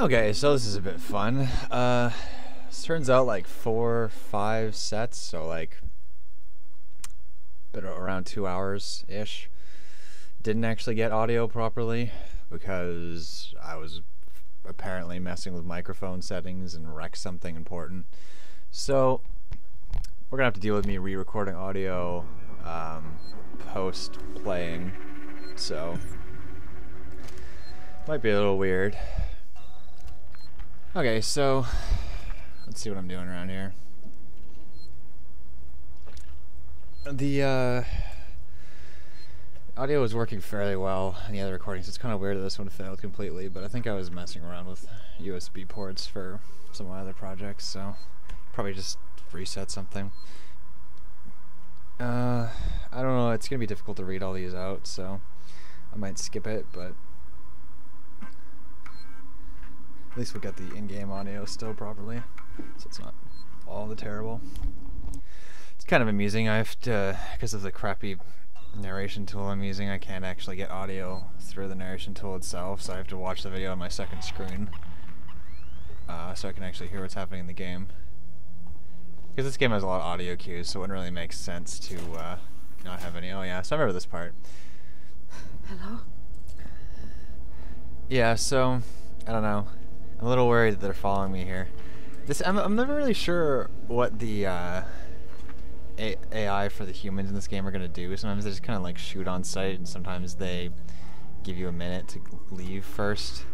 Okay, so this is a bit fun. This turns out like 4 or 5 sets, so like bit around 2 hours ish. Didn't actually get audio properly because I was apparently messing with microphone settings and wrecked something important. So we're gonna have to deal with me re-recording audio post playing. So might be a little weird. Okay, so let's see what I'm doing around here. The audio was working fairly well in the other recordings. It's kind of weird that this one failed completely, but I think I was messing around with USB ports for some of my other projects, so probably just reset something. I don't know, it's gonna be difficult to read all these out, so I might skip it, but at least we'll get the in-game audio still properly, so it's not all the terrible. It's kind of amusing. I have to, because of the crappy narration tool I'm using, I can't actually get audio through the narration tool itself, so I have to watch the video on my second screen so I can actually hear what's happening in the game. Because this game has a lot of audio cues, so it wouldn't really make sense to not have any. Oh yeah, so I remember this part. Hello? Yeah, so I don't know. I'm a little worried that they're following me here. I'm never really sure what the AI for the humans in this game are gonna do. Sometimes they just kind of like shoot on sight, and sometimes they give you a minute to leave first.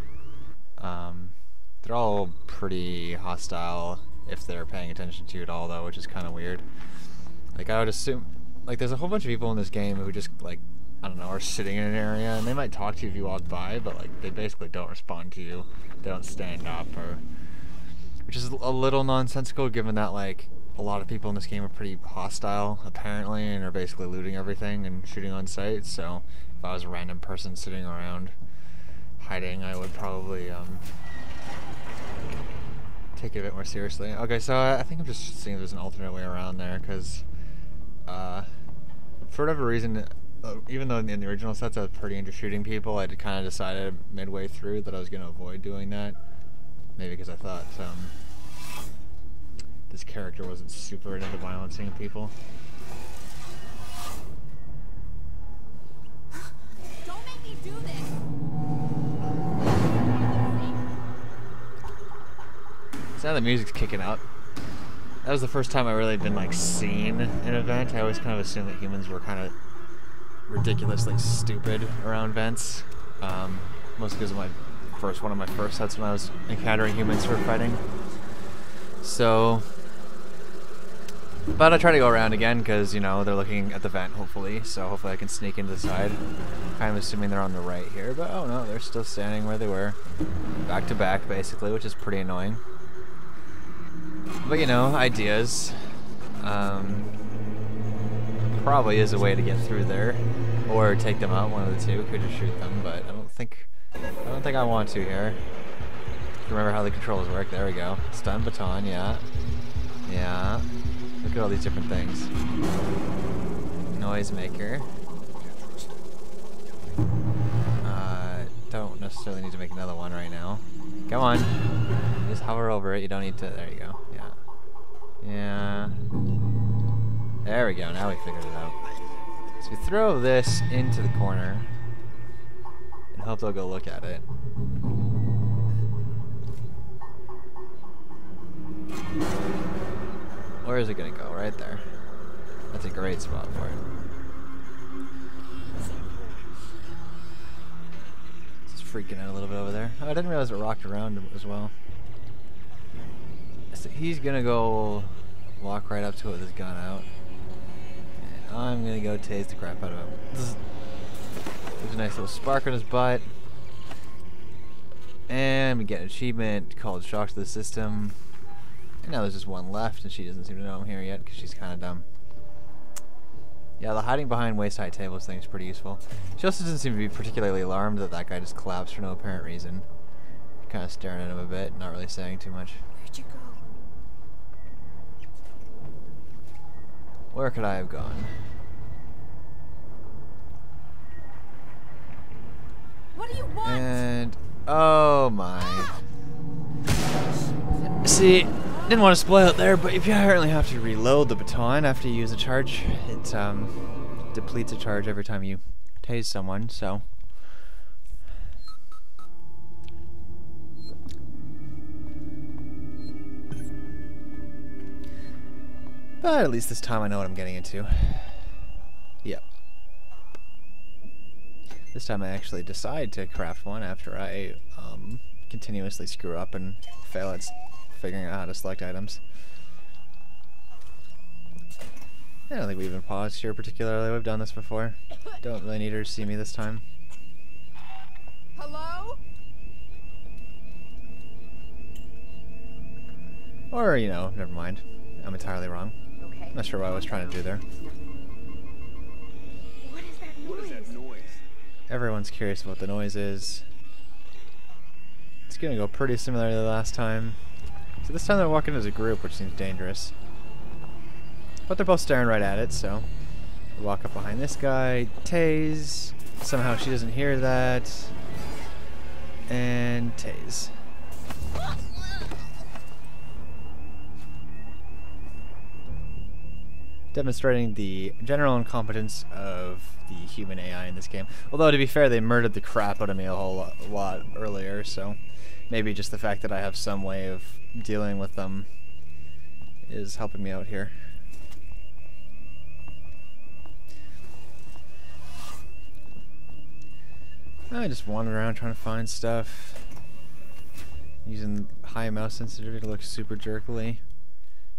They're all pretty hostile if they're paying attention to you at all, though, which is kind of weird. Like, I would assume, like, there's a whole bunch of people in this game who just, like, I don't know, are sitting in an area, and they might talk to you if you walk by, but, like, they basically don't respond to you. They don't stand up, or... Which is a little nonsensical, given that, like, a lot of people in this game are pretty hostile, apparently, and are basically looting everything and shooting on sight, so if I was a random person sitting around hiding, I would probably, take it a bit more seriously. Okay, so I think I'm just seeing if there's an alternate way around there, because for whatever reason, even though in the original sets I was pretty into shooting people, I kind of decided midway through that I was going to avoid doing that. Maybe because I thought this character wasn't super into violencing people. Don't make me do this! So now the music's kicking up. That was the first time I really been like seen an event. I always kind of assumed that humans were kind of ridiculously stupid around vents. Mostly because of one of my first sets when I was encountering humans for fighting. So, but I try to go around again because, you know, they're looking at the vent, hopefully. So hopefully I can sneak into the side. Kind of assuming they're on the right here, but oh no, they're still standing where they were. Back to back, basically, which is pretty annoying. But, you know, ideas. Probably is a way to get through there. Or take them out, one of the two. Could just shoot them, but I don't think I want to here. Remember how the controls work. There we go. Stun baton, yeah. Yeah. Look at all these different things. Noisemaker. Don't necessarily need to make another one right now. Come on. Just hover over it. You don't need to. There you go. Yeah. Yeah. There we go. Now we figured it out. So we throw this into the corner and hope they'll go look at it. Where is it gonna go? Right there. That's a great spot for it. It's freaking out a little bit over there. Oh, I didn't realize it rocked around him as well. So he's gonna go walk right up to it with his gun out. And I'm gonna go tase the crap out of him. There's a nice little spark on his butt. And we get an achievement called Shock to the System. And now there's just one left, and she doesn't seem to know I'm here yet because she's kind of dumb. Yeah, the hiding behind waist-high tables thing is pretty useful. She also doesn't seem to be particularly alarmed that that guy just collapsed for no apparent reason. Kind of staring at him a bit, not really saying too much. Where'd you go? Where could I have gone? What do you want? And oh my. see, didn't want to spoil it there, but you apparently have to reload the baton after you use a charge. It depletes a charge every time you tase someone, so. But at least this time I know what I'm getting into. Yep. This time I actually decide to craft one after I continuously screw up and fail at figuring out how to select items. I don't think we even paused here particularly. We've done this before. Don't really need her to see me this time. Hello? Or, you know, never mind. I'm entirely wrong. Okay. Not sure what I was trying to do there. What is that noise? What is that noise? Everyone's curious what the noise is. It's gonna go pretty similar to the last time. So this time they're walking as a group, which seems dangerous. But they're both staring right at it, so we walk up behind this guy, tase. Somehow she doesn't hear that. And tase. Demonstrating the general incompetence of the human AI in this game. Although, to be fair, they murdered the crap out of me a whole lot earlier, so maybe just the fact that I have some way of dealing with them is helping me out here. I just wander around trying to find stuff. Using high mouse sensitivity to look super jerkily.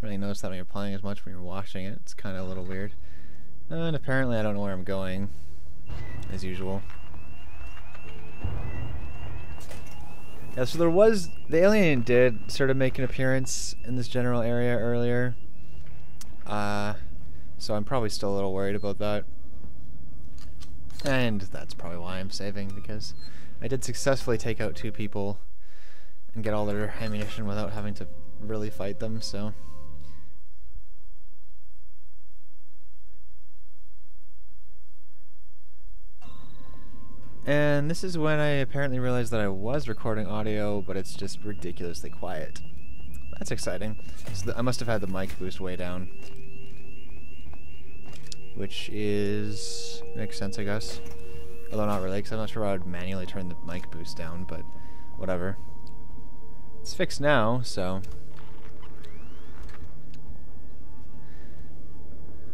I really notice that when you're playing as much when you're watching it. It's kind of a little weird. And apparently I don't know where I'm going, as usual. Yeah, so the alien did sort of make an appearance in this general area earlier. So I'm probably still a little worried about that. And that's probably why I'm saving, because I did successfully take out 2 people and get all their ammunition without having to really fight them, so. And this is when I apparently realized that I was recording audio, but it's just ridiculously quiet. That's exciting. So I must have had the mic boost way down. Which is... makes sense, I guess. Although not really, because I'm not sure how I would manually turn the mic boost down, but whatever. It's fixed now, so...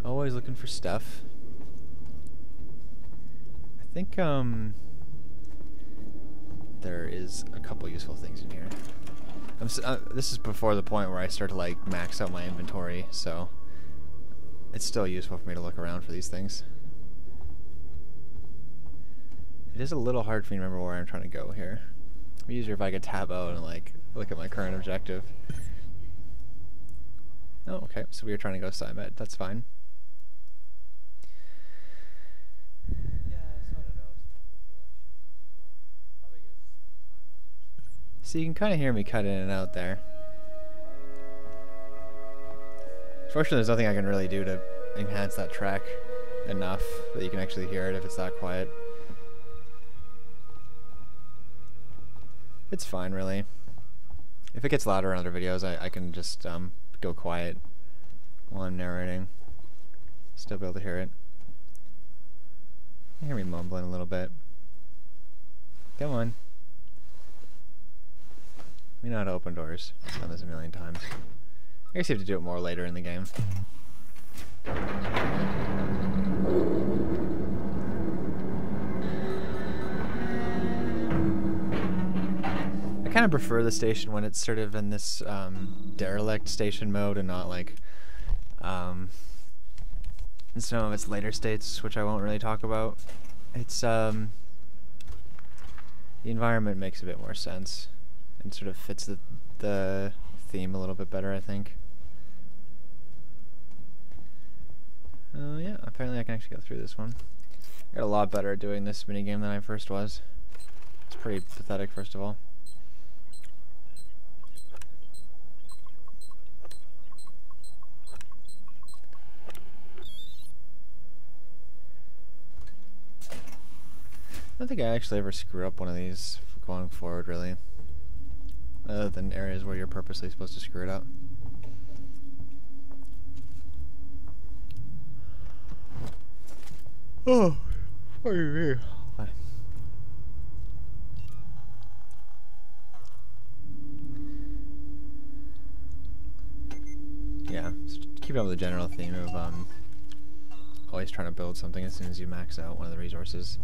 always looking for stuff. I think, there is a couple useful things in here. This is before the point where I start to, like, max out my inventory, so... it's still useful for me to look around for these things. It is a little hard for me to remember where I'm trying to go here. It'd be easier if I could tab out and, like, look at my current objective. Oh, okay, so we were trying to go Symet. That's fine. So you can kind of hear me cut in and out there. Fortunately, there's nothing I can really do to enhance that track enough that you can actually hear it if it's that quiet. It's fine, really. If it gets louder in other videos, I can just go quiet while I'm narrating. Still be able to hear it. You hear me mumbling a little bit. Come on. We know how to open doors. I've done this a million times. I guess you have to do it more later in the game. I kind of prefer the station when it's sort of in this derelict station mode and not like in some of its later states, which I won't really talk about. It's the environment makes a bit more sense and sort of fits the theme a little bit better, I think. Yeah, apparently I can actually go through this one. I got a lot better at doing this minigame than I first was. It's pretty pathetic, first of all. I don't think I actually ever screw up one of these going forward, really. other than areas where you're purposely supposed to screw it up. Oh, what are you? Yeah, keep up with the general theme of always trying to build something as soon as you max out one of the resources,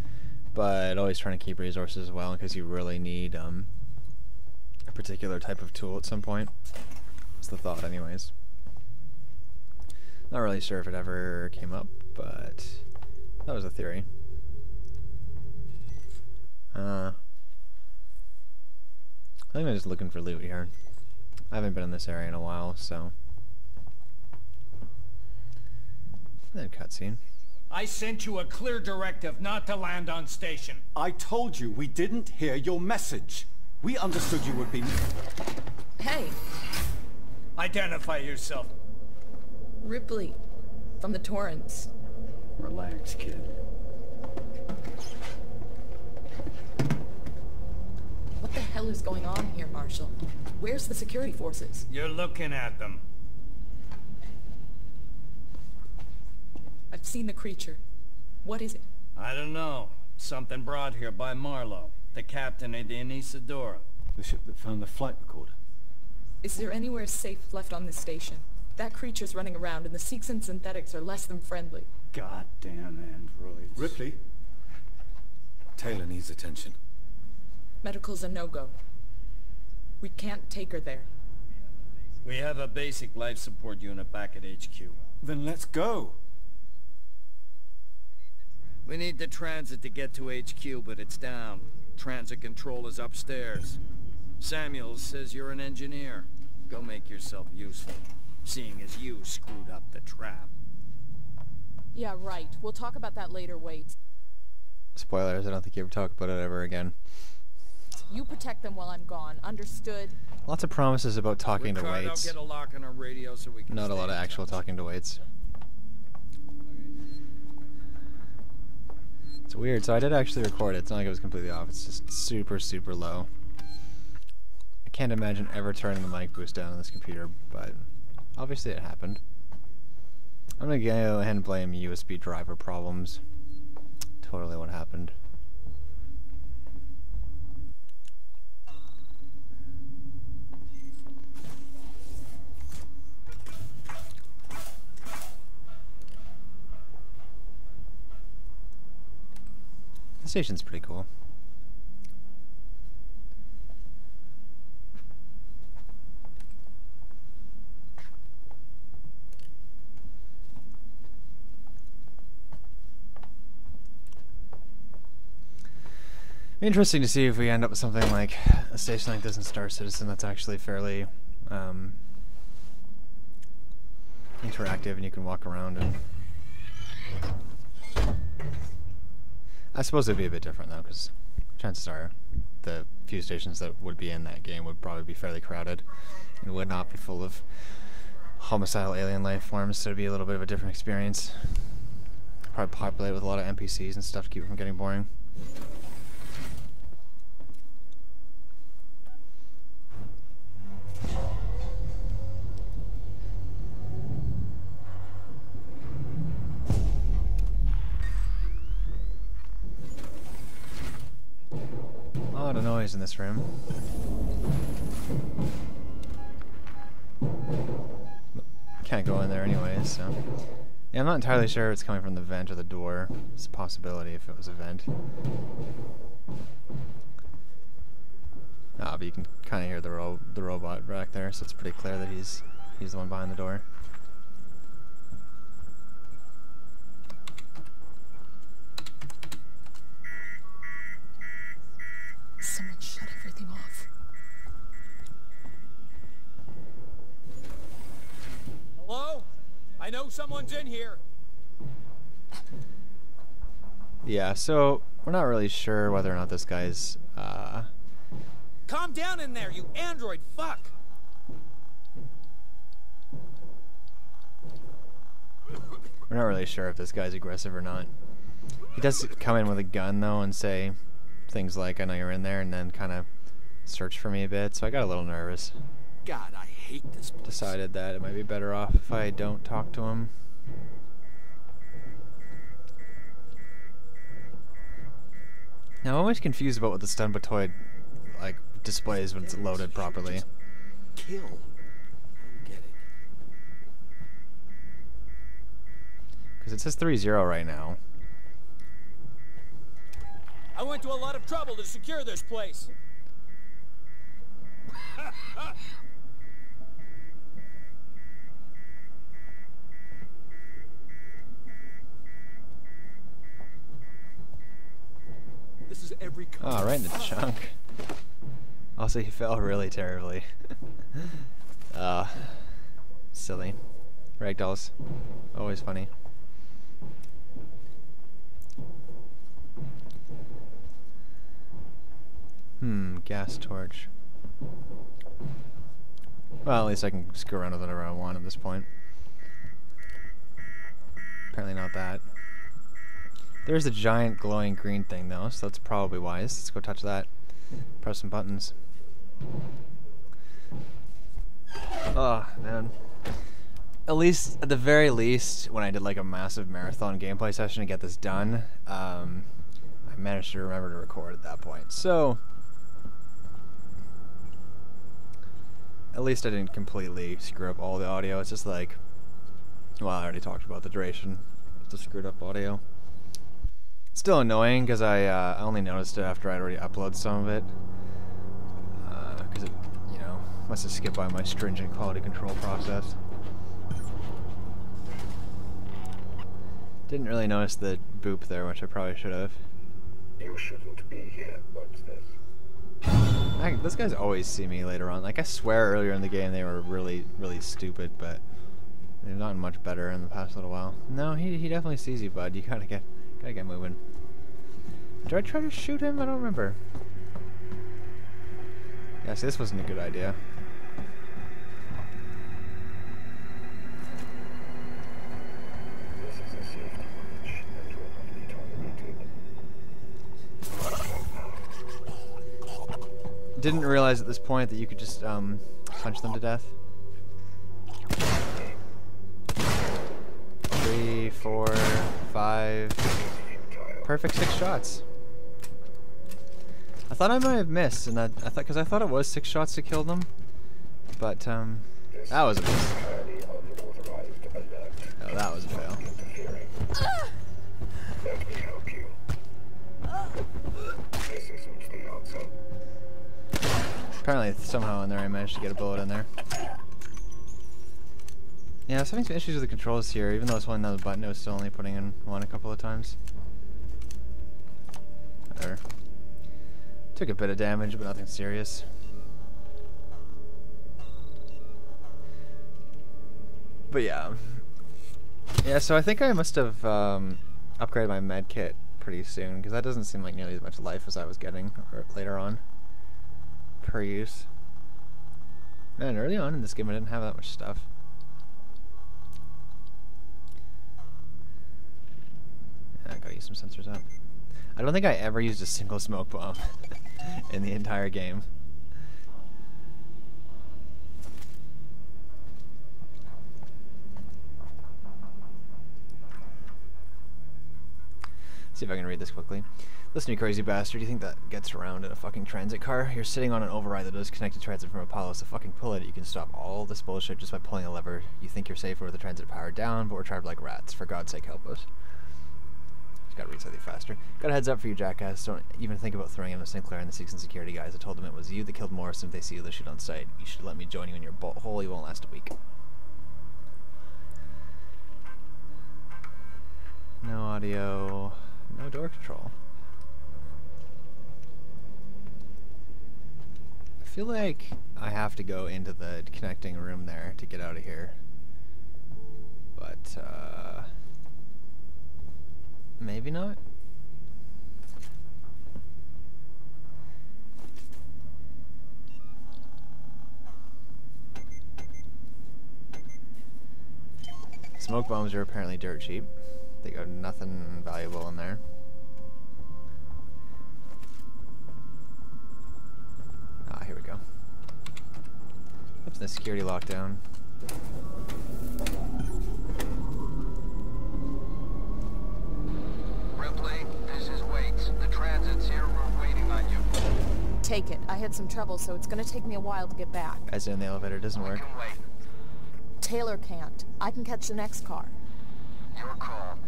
but always trying to keep resources as well in case you really need a particular type of tool at some point. That's the thought, anyways. Not really sure if it ever came up, but that was a theory. I think I'm just looking for loot here. I haven't been in this area in a while, so. That cutscene. I sent you a clear directive not to land on station. I told you we didn't hear your message. We understood you would be... Hey, Identify yourself. Ripley, from the Torrens. Relax, kid. What the hell is going on here, Marshall? Where's the security forces? You're looking at them. I've seen the creature. What is it? I don't know. Something brought here by Marlowe, the captain of the Anisadora. The ship that found the flight recorder. Is there anywhere safe left on this station? That creature's running around and the Seeks and synthetics are less than friendly. Goddamn androids. Ripley. Taylor needs attention. Medical's a no-go. We can't take her there. We have a basic life support unit back at HQ. Then let's go. We need the transit to get to HQ, but it's down. Transit control is upstairs. Samuels says you're an engineer. Go make yourself useful, seeing as you screwed up the trap. Yeah, right. We'll talk about that later, Wait. Spoilers, I don't think you ever talk about it ever again. You protect them while I'm gone. Understood? Lots of promises about talking to Ricardo, Waits. get a lock on our radio so we can Not a lot of stay in actual touch. talking to Waits. It's weird, so I did actually record it. It's not like it was completely off. It's just super, super low. I can't imagine ever turning the mic boost down on this computer, but obviously it happened. I'm gonna go ahead and blame USB driver problems. Totally what happened. The station's pretty cool. Interesting to see if we end up with something like a station like this in Star Citizen that's actually fairly interactive and you can walk around and... I suppose it'd be a bit different though, because chances are the few stations that would be in that game would probably be fairly crowded and would not be full of homicidal alien life forms, so it'd be a little bit of a different experience. Probably populate with a lot of NPCs and stuff to keep it from getting boring. A lot of noise in this room. Can't go in there anyways, so... Yeah, I'm not entirely sure if it's coming from the vent or the door. It's a possibility if it was a vent. Ah, but you can kind of hear the robot back there, so it's pretty clear that he's the one behind the door. Someone shut everything off. Hello? I know someone's in here. Yeah, so we're not really sure whether or not this guy's Calm down in there, you android fuck! we're not really sure if this guy's aggressive or not. He does come in with a gun though and say things like, "I know you're in there," and then kind of searched for me a bit, so I got a little nervous. God, I hate this place. Decided that it might be better off if I don't talk to him. Now, I'm always confused about what the stun batoid like displays when it's loaded properly. Kill. I don't get it. Because it says 3-0 right now. I went to a lot of trouble to secure this place. This is every Oh, right in the chunk. Also, he fell really terribly. Silly. Ragdolls. Always funny. Gas torch. Well, at least I can screw around with whatever I want at this point. Apparently not that. There's a giant glowing green thing though, so that's probably wise. Let's go touch that. Press some buttons. Oh, man. At least, at the very least, when I did like a massive marathon gameplay session to get this done, I managed to remember to record at that point. So, at least I didn't completely screw up all the audio. It's just like, well, I already talked about the duration of the screwed up audio. Still annoying because I only noticed it after I'd already uploaded some of it. Because it, you know, must have skipped by my stringent quality control process. Didn't really notice the boop there, which I probably should have. You shouldn't be here. What's this? Those guys always see me later on. Like, I swear earlier in the game they were really, really stupid, but they've gotten much better in the past little while. No, he definitely sees you, bud. You gotta get moving. Did I try to shoot him? I don't remember. Yeah, see, this wasn't a good idea. This is a safety breach, and you'll not be tolerated. Didn't realize at this point that you could just punch them to death. 3, 4, 5. Perfect 6 shots. I thought I might have missed, and that because I thought it was 6 shots to kill them, but that was a miss. Oh, that was a fail. Let me help you. This isn't the answer. Apparently, somehow in there I managed to get a bullet in there. Yeah, I was having some issues with the controls here, even though it's holding down the button, it was still only putting in one a couple of times. There. Took a bit of damage, but nothing serious. But yeah. Yeah, so I think I must have upgraded my med kit pretty soon, because that doesn't seem like nearly as much life as I was getting later on. Per use. Man, early on in this game I didn't have that much stuff. Yeah, I gotta use some sensors up. I don't think I ever used a single smoke bomb in the entire game. See if I can read this quickly. Listen, you crazy bastard, you think that gets around in a fucking transit car? You're sitting on an override that does connect to transit from Apollo, so fucking pull it. You can stop all this bullshit just by pulling a lever. You think you're safer with the transit powered down, but we're trapped like rats. For God's sake, help us. Gotta read slightly faster. Got a heads up for you, jackass. Don't even think about throwing him to Sinclair and the Seegson security guys. I told them it was you that killed Morrison. If they see you, they'll shoot on sight. You should let me join you in your bolt hole. You won't last a week. No audio. No door control. I feel like I have to go into the connecting room there to get out of here. But, maybe not. Smoke bombs are apparently dirt cheap. They got nothing valuable in there. the security lockdown. Ripley, this is Waits. The transit's here. We're waiting on you. Take it. I had some trouble, so it's gonna take me a while to get back. As in the elevator doesn't We work. can wait. Taylor can't. I can catch the next car. Your call.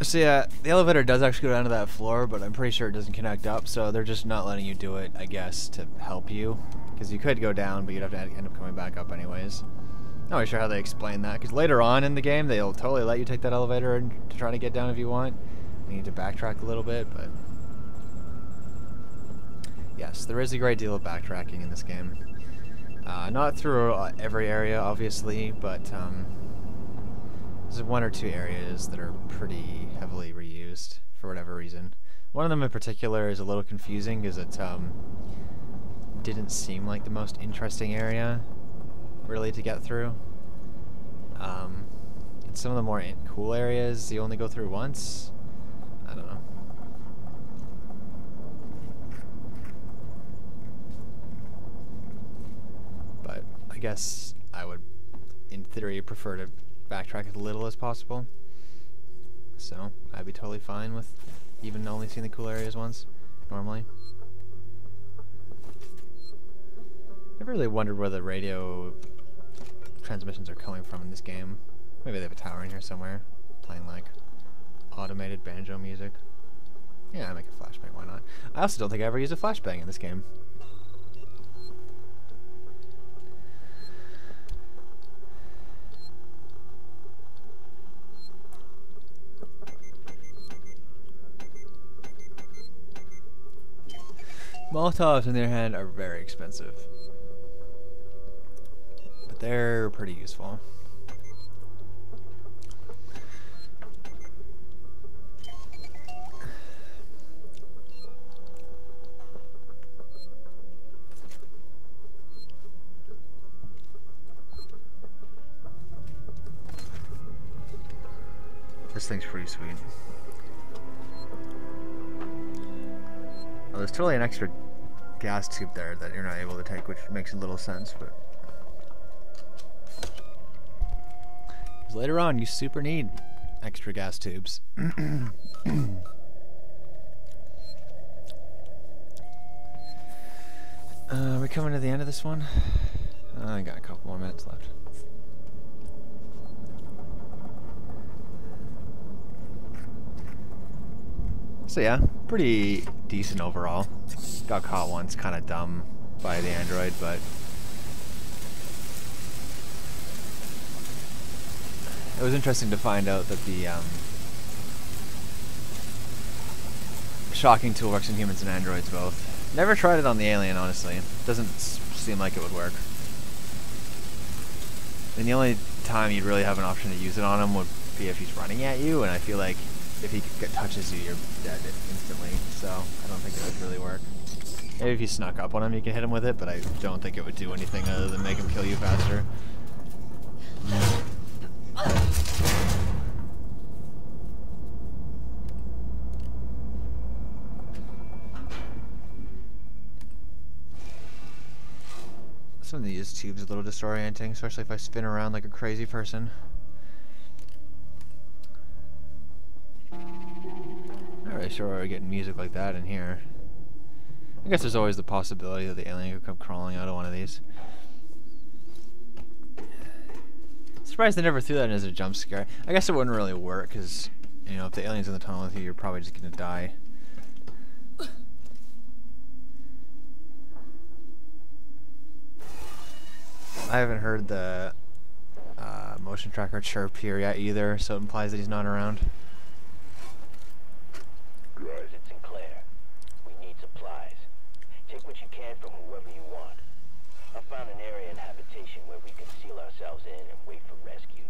So yeah, the elevator does actually go down to that floor, but I'm pretty sure it doesn't connect up, so they're just not letting you do it, I guess, to help you. Because you could go down, but you'd have to end up coming back up anyways. Not really sure how they explain that, because later on in the game, they'll totally let you take that elevator and to try to get down if you want. You need to backtrack a little bit, but... yes, there is a great deal of backtracking in this game. Not through every area, obviously, but there's one or two areas that are pretty heavily reused for whatever reason. One of them in particular is a little confusing because it didn't seem like the most interesting area really to get through. And some of the more cool areas you only go through once. I don't know. But I guess I would, in theory, prefer to backtrack as little as possible. So I'd be totally fine with even only seeing the cool areas once, normally. Never really wondered where the radio transmissions are coming from in this game. Maybe they have a tower in here somewhere, playing like automated banjo music. Yeah, I make a flashbang, why not? I also don't think I ever used a flashbang in this game. Molotovs, on the other hand, are very expensive. But they're pretty useful. This thing's pretty sweet. Oh, there's totally an extra gas tube there that you're not able to take, which makes a little sense, but... 'cause later on, you super need extra gas tubes. Are we coming to the end of this one? I got a couple more minutes left. So yeah, pretty decent overall. Got caught once, kind of dumb by the android, but it was interesting to find out that the shocking tool works in humans and androids both. Never tried it on the alien, honestly. Doesn't seem like it would work. And the only time you'd really have an option to use it on him would be if he's running at you, and I feel like if he touches you, you're dead instantly, so I don't think it would really work. Maybe if you snuck up on him, you can hit him with it, but I don't think it would do anything other than make him kill you faster. Some of these tubes are a little disorienting, especially if I spin around like a crazy person. Not really sure why we're getting music like that in here. I guess there's always the possibility that the alien could come crawling out of one of these. Surprised they never threw that in as a jump scare. I guess it wouldn't really work, because, you know, if the alien's in the tunnel with you, you're probably just gonna die. I haven't heard the motion tracker chirp here yet either, so it implies that he's not around. It's Sinclair. We need supplies. Take what you can from whoever you want. I found an area in habitation where we can seal ourselves in and wait for rescue.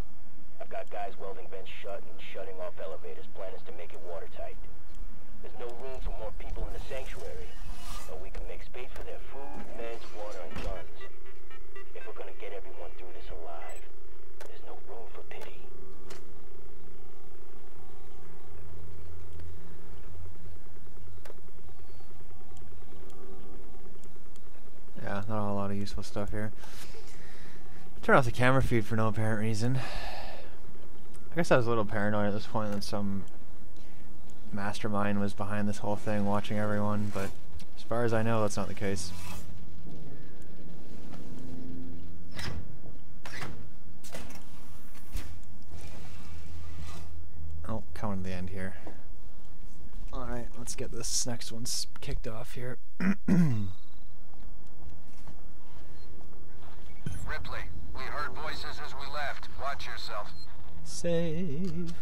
I've got guys welding vents shut and shutting off elevators. Plan is to make it watertight. There's no room for more people in the sanctuary, but we can make space for their food, meds, water, and guns. If we're gonna get everyone through this alive, there's no room for pity. Yeah. not a whole lot of useful stuff here. Turn off the camera feed for no apparent reason. I guess I was a little paranoid at this point that some mastermind was behind this whole thing, watching everyone, but as far as I know, that's not the case. Oh, coming to the end here. Alright, let's get this next one kicked off here. Ripley, we heard voices as we left. Watch yourself. Save.